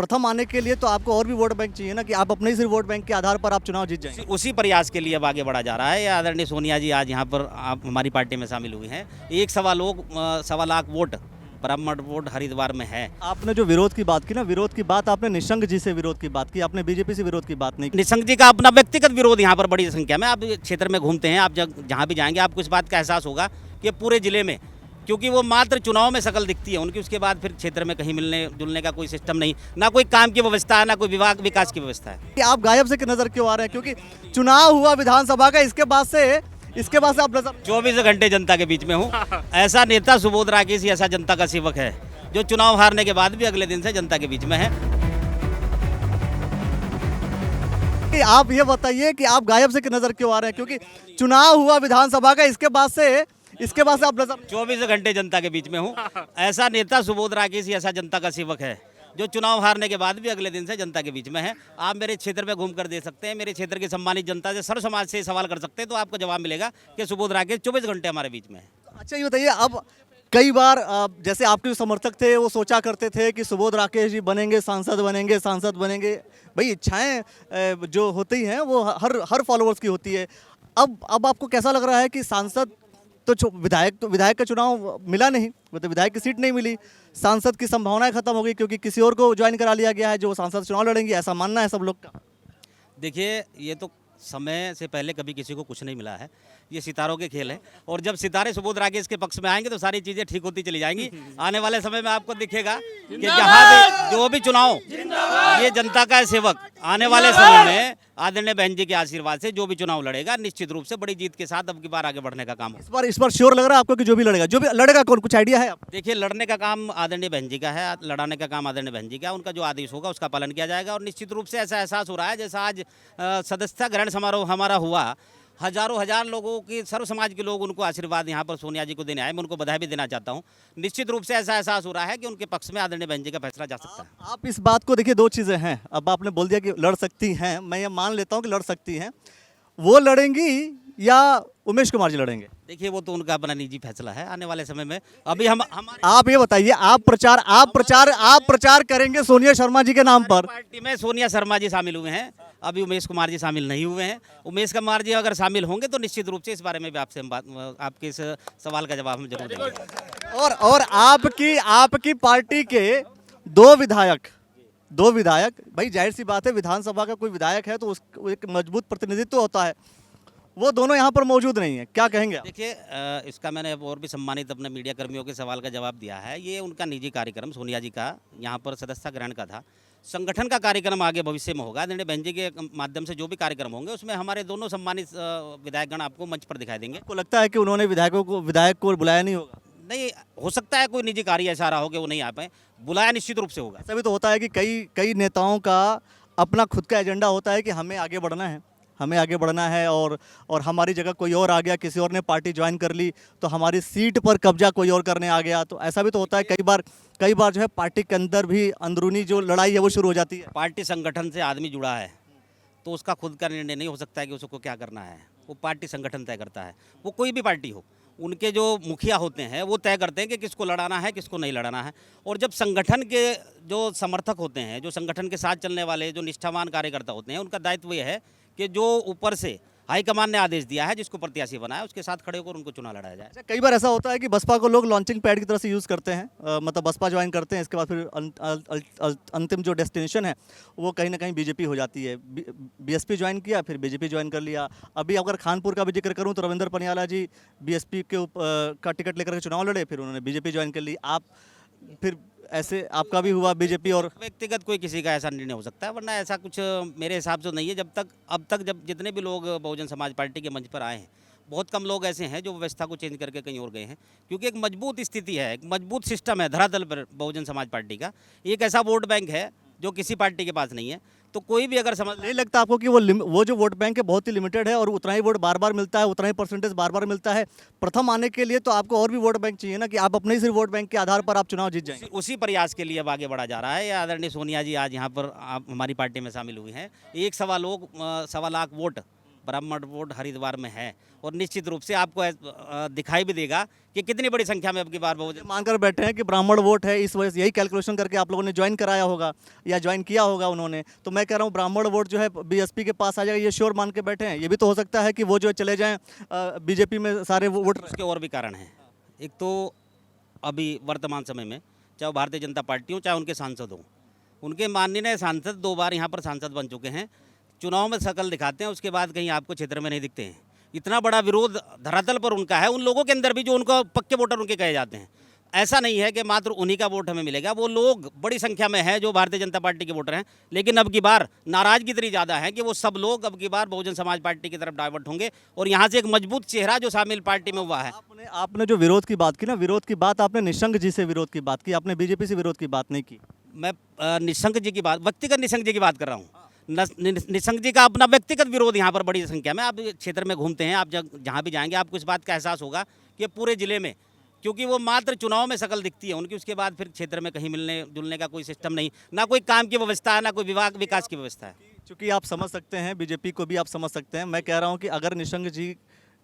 प्रथम आने के लिए तो आपको और भी वोट बैंक चाहिए ना, कि आप अपने ही सिर्फ वोट बैंक के आधार पर आप चुनाव जीत जाएंगे। उसी प्रयास के लिए अब आगे बढ़ा जा रहा है। ये आदरणीय सोनिया जी आज यहाँ पर आप हमारी पार्टी में शामिल हुई हैं। 1.25 लाख वोट ब्राह्मण वोट हरिद्वार में है। आपने जो विरोध की बात की ना, विरोध की बात आपने निशंक जी से विरोध की बात की, आपने बीजेपी से विरोध की बात नहीं की। निशंक जी का अपना व्यक्तिगत विरोध यहाँ पर बड़ी संख्या में, आप क्षेत्र में घूमते हैं, आप जहाँ भी जाएंगे आपको इस बात का एहसास होगा कि पूरे जिले में, क्योंकि वो मात्र चुनाव में शकल दिखती है उनकी, उसके बाद फिर क्षेत्र में कहीं मिलने जुलने का कोई सिस्टम नहीं, ना कोई काम की व्यवस्था है, ना कोई विभाग विकास की व्यवस्था है। कि आप गायब से नजर क्यों आ रहे हैं? क्योंकि चुनाव हुआ विधानसभा का, इसके बाद से आप नजर 24 घंटे जनता के बीच में हूँ। ऐसा नेता सुबोध राकेश ही ऐसा जनता का सेवक है जो चुनाव हारने के बाद भी अगले दिन से जनता के बीच में है। कि आप ये बताइए कि आप गायब से नजर क्यों आ रहे हैं? क्योंकि चुनाव हुआ विधानसभा का, इसके बाद से आप नजर 24 घंटे जनता के बीच में हूँ। ऐसा नेता सुबोध राकेश ही ऐसा जनता का सेवक है जो चुनाव हारने के बाद भी अगले दिन से जनता के बीच में है। आप मेरे क्षेत्र में घूम कर दे सकते हैं, मेरे क्षेत्र की सम्मानित जनता से, सर्व समाज से सवाल कर सकते हैं, तो आपको जवाब मिलेगा कि सुबोध राकेश 24 घंटे हमारे बीच में है। अच्छा ये बताइए, अब कई बार जैसे आपके जो समर्थक थे वो सोचा करते थे कि सुबोध राकेश जी बनेंगे, सांसद बनेंगे। भाई इच्छाएं जो होती हैं वो हर फॉलोअर्स की होती है। अब आपको कैसा लग रहा है कि सांसद तो विधायक का चुनाव मिला नहीं, मतलब विधायक की सीट नहीं मिली, सांसद की संभावनाएं खत्म हो गई क्योंकि किसी और को ज्वाइन करा लिया गया है जो सांसद चुनाव लड़ेंगे, ऐसा मानना है सब लोग का। देखिए, ये तो समय से पहले कभी किसी को कुछ नहीं मिला है, ये सितारों के खेल है, और जब सितारे सुबोध राकेश के पक्ष में आएंगे तो सारी चीज़ें ठीक होती चली जाएंगी। आने वाले समय में आपको दिखेगा कि जहाँ भी जो भी चुनाव, ये जनता का है सेवक, आने वाले समय में आदरणीय बहन जी के आशीर्वाद से जो भी चुनाव लड़ेगा निश्चित रूप से बड़ी जीत के साथ अब की बार आगे बढ़ने का काम हो। इस बार श्योर लग रहा है आपको कि जो भी लड़ेगा कौन, कुछ आइडिया है आप? देखिए, लड़ने का काम आदरणीय बहन जी का है, लड़ाने का काम आदरणीय बहन जी का है, उनका जो आदेश होगा उसका पालन किया जाएगा। और निश्चित रूप से ऐसा एहसास हो रहा है जैसा आज सदस्यता ग्रहण समारोह हमारा हुआ, हजारों हजार लोगों की, सर्व समाज के लोग उनको आशीर्वाद यहाँ पर सोनिया जी को देने आए। मैं उनको बधाई भी देना चाहता हूँ। निश्चित रूप से ऐसा एहसास हो रहा है कि उनके पक्ष में आदरणीय बहन जी का फैसला जा सकता है। आप इस बात को देखिए, दो चीज़ें हैं। अब आपने बोल दिया कि लड़ सकती हैं, मैं ये मान लेता हूँ कि लड़ सकती हैं, वो लड़ेंगी या उमेश कुमार जी लड़ेंगे? देखिए, वो तो उनका अपना निजी फैसला है। आने वाले समय में अभी हम आप ये बताइए, आप प्रचार करेंगे सोनिया शर्मा जी के नाम पर? पार्टी में सोनिया शर्मा जी शामिल हुए हैं, अभी उमेश कुमार जी शामिल नहीं हुए हैं। उमेश कुमार जी अगर शामिल होंगे तो निश्चित रूप से इस बारे में भी आपसे हम आपके इस सवाल का जवाब हम जरूर देंगे। और आपकी पार्टी के दो विधायक, भाई जाहिर सी बात है, विधानसभा का कोई विधायक है तो उसको एक मजबूत प्रतिनिधित्व होता है, वो दोनों यहाँ पर मौजूद नहीं है, क्या कहेंगे आप? देखिए, इसका मैंने और भी सम्मानित अपने मीडिया कर्मियों के सवाल का जवाब दिया है। ये उनका निजी कार्यक्रम सोनिया जी का यहाँ पर सदस्यता ग्रहण का था। संगठन का कार्यक्रम आगे भविष्य में होगा। आदरणीय बहन जी के माध्यम से जो भी कार्यक्रम होंगे उसमें हमारे दोनों सम्मानित विधायकगण आपको मंच पर दिखाई देंगे। आपको लगता है कि उन्होंने विधायक को बुलाया नहीं होगा? नहीं, हो सकता है कोई निजी कार्य ऐसा रहा हो कि वो नहीं आ पाए, बुलाया निश्चित रूप से होगा। ऐसा भी तो होता है कि कई नेताओं का अपना खुद का एजेंडा होता है कि हमें आगे बढ़ना है और हमारी जगह कोई और आ गया, किसी और ने पार्टी ज्वाइन कर ली तो हमारी सीट पर कब्जा कोई और करने आ गया, तो ऐसा भी तो होता है। कई बार जो है पार्टी के अंदर भी अंदरूनी जो लड़ाई है वो शुरू हो जाती है। पार्टी संगठन से आदमी जुड़ा है तो उसका खुद का निर्णय नहीं हो सकता है कि उसको क्या करना है, वो पार्टी संगठन तय करता है। वो कोई भी पार्टी हो, उनके जो मुखिया होते हैं वो तय करते हैं कि किसको लड़ाना है, किसको नहीं लड़ाना है। और जब संगठन के जो समर्थक होते हैं, जो संगठन के साथ चलने वाले जो निष्ठावान कार्यकर्ता होते हैं, उनका दायित्व ये है कि जो ऊपर से हाईकमान ने आदेश दिया है, जिसको प्रत्याशी बनाया, उसके साथ खड़े होकर उनको चुनाव लड़ाया जाए। अच्छा, कई बार ऐसा होता है कि बसपा को लोग लॉन्चिंग पैड की तरह से यूज़ करते हैं, मतलब बसपा ज्वाइन करते हैं, इसके बाद फिर अंतिम जो डेस्टिनेशन है वो कहीं ना कहीं बीजेपी हो जाती है। बीएसपी ज्वाइन किया, फिर बीजेपी ज्वाइन कर लिया। अभी अगर खानपुर का भी जिक्र करूँ तो रविंद्र पनियाला जी बीएसपी का टिकट लेकर के चुनाव लड़े, फिर उन्होंने बीजेपी ज्वाइन कर ली। आप फिर ऐसे आपका भी हुआ बीजेपी? और व्यक्तिगत कोई किसी का ऐसा निर्णय हो सकता है, वरना ऐसा कुछ मेरे हिसाब से नहीं है। अब तक जब जितने भी लोग बहुजन समाज पार्टी के मंच पर आए हैं, बहुत कम लोग ऐसे हैं जो व्यवस्था को चेंज करके कहीं और गए हैं, क्योंकि एक मजबूत स्थिति है, एक मजबूत सिस्टम है धरातल पर बहुजन समाज पार्टी का। एक ऐसा वोट बैंक है जो किसी पार्टी के पास नहीं है, तो कोई भी अगर समझ नहीं लगता आपको कि वो जो वोट बैंक है बहुत ही लिमिटेड है और उतना ही वोट बार बार मिलता है, उतना ही परसेंटेज बार बार मिलता है? प्रथम आने के लिए तो आपको और भी वोट बैंक चाहिए ना, कि आप अपने ही सिर्फ वोट बैंक के आधार पर आप चुनाव जीत जाएंगे। उसी प्रयास के लिए अब आगे बढ़ा जा रहा है। या आदरणीय सोनिया जी आज यहाँ पर आप हमारी पार्टी में शामिल हुई हैं। 1.25 लाख वोट ब्राह्मण वोट हरिद्वार में है और निश्चित रूप से आपको दिखाई भी देगा कि कितनी बड़ी संख्या में अब की बार बहुजन मानकर बैठे हैं कि ब्राह्मण वोट है, इस वजह से यही कैलकुलेशन करके आप लोगों ने ज्वाइन कराया होगा या ज्वाइन किया होगा उन्होंने। तो मैं कह रहा हूँ ब्राह्मण वोट जो है बीएसपी के पास आ जाएगा, ये श्योर मान के बैठे हैं। ये भी तो हो सकता है कि वो जो चले जाएं बीजेपी में सारे वोट। उसके और भी कारण हैं। एक तो अभी वर्तमान समय में चाहे वो भारतीय जनता पार्टी हो चाहे उनके सांसद हों, उनके माननीय सांसद 2 बार यहाँ पर सांसद बन चुके हैं, चुनाव में शकल दिखाते हैं, उसके बाद कहीं आपको क्षेत्र में नहीं दिखते हैं। इतना बड़ा विरोध धरातल पर उनका है, उन लोगों के अंदर भी जो उनको पक्के वोटर उनके कहे जाते हैं। ऐसा नहीं है कि मात्र उन्हीं का वोट हमें मिलेगा, वो लोग बड़ी संख्या में हैं जो भारतीय जनता पार्टी के वोटर हैं, लेकिन अब की बार नाराजगी इतनी ज़्यादा है कि वो सब लोग अब की बार बहुजन समाज पार्टी की तरफ डाइवर्ट होंगे और यहाँ से एक मजबूत चेहरा जो शामिल पार्टी में हुआ है। आपने जो विरोध की बात की ना, विरोध की बात आपने निशंक जी से विरोध की बात की, आपने बीजेपी से विरोध की बात नहीं की। मैं निशंक जी की बात, व्यक्तिगत निशंक जी की बात कर रहा हूँ। निशंक जी का अपना व्यक्तिगत विरोध यहाँ पर बड़ी संख्या में, आप क्षेत्र में घूमते हैं, आप जहाँ भी जाएंगे आपको इस बात का एहसास होगा कि पूरे जिले में, क्योंकि वो मात्र चुनाव में शकल दिखती है उनकी, उसके बाद फिर क्षेत्र में कहीं मिलने जुलने का कोई सिस्टम नहीं, ना कोई काम की व्यवस्था है, ना कोई विभाग विकास की व्यवस्था है। क्योंकि आप समझ सकते हैं, बीजेपी को भी आप समझ सकते हैं। मैं कह रहा हूं कि अगर निशंक जी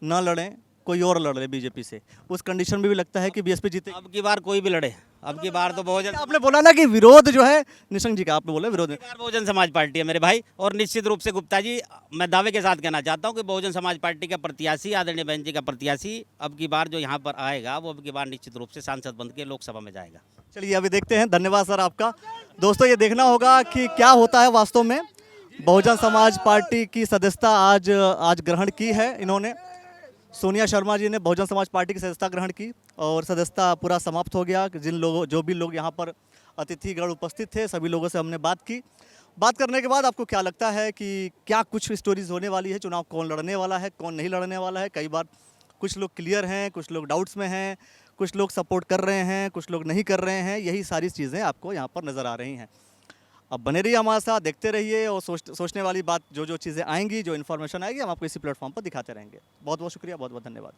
न लड़ें, कोई और लड़ ले बीजेपी से, उस कंडीशन में भी लगता है कि बीएसपी जीते। अब की बार कोई भी लड़े, अब की बार तो बहुजन, आपने बोला ना कि विरोध जो है निशंक जी का, आपने बोला विरोध बार बहुजन समाज पार्टी है मेरे भाई। और निश्चित रूप से गुप्ता जी, मैं दावे के साथ कहना चाहता हूं कि बहुजन समाज पार्टी का प्रत्याशी, आदरणीय बहन जी का प्रत्याशी अब की बार जो यहाँ पर आएगा वो अब की बार निश्चित रूप से सांसद बन के लोकसभा में जाएगा। चलिए अभी देखते हैं। धन्यवाद सर आपका। दोस्तों ये देखना होगा कि क्या होता है वास्तव में। बहुजन समाज पार्टी की सदस्यता आज ग्रहण की है इन्होंने। सोनिया शर्मा जी ने बहुजन समाज पार्टी की सदस्यता ग्रहण की और सदस्यता पूरा समाप्त हो गया। जो भी लोग यहाँ पर अतिथिगण उपस्थित थे, सभी लोगों से हमने बात की। बात करने के बाद आपको क्या लगता है कि क्या कुछ स्टोरीज होने वाली है, चुनाव कौन लड़ने वाला है, कौन नहीं लड़ने वाला है? कई बार कुछ लोग क्लियर हैं, कुछ लोग डाउट्स में हैं, कुछ लोग सपोर्ट कर रहे हैं, कुछ लोग नहीं कर रहे हैं। यही सारी चीज़ें आपको यहाँ पर नज़र आ रही हैं। अब बने रहिए हमारे साथ, देखते रहिए और सोचने वाली बात, जो चीज़ें आएंगी, जो इन्फॉर्मेशन आएगी, हम आपको इसी प्लेटफॉर्म पर दिखाते रहेंगे। बहुत बहुत शुक्रिया, बहुत बहुत धन्यवाद।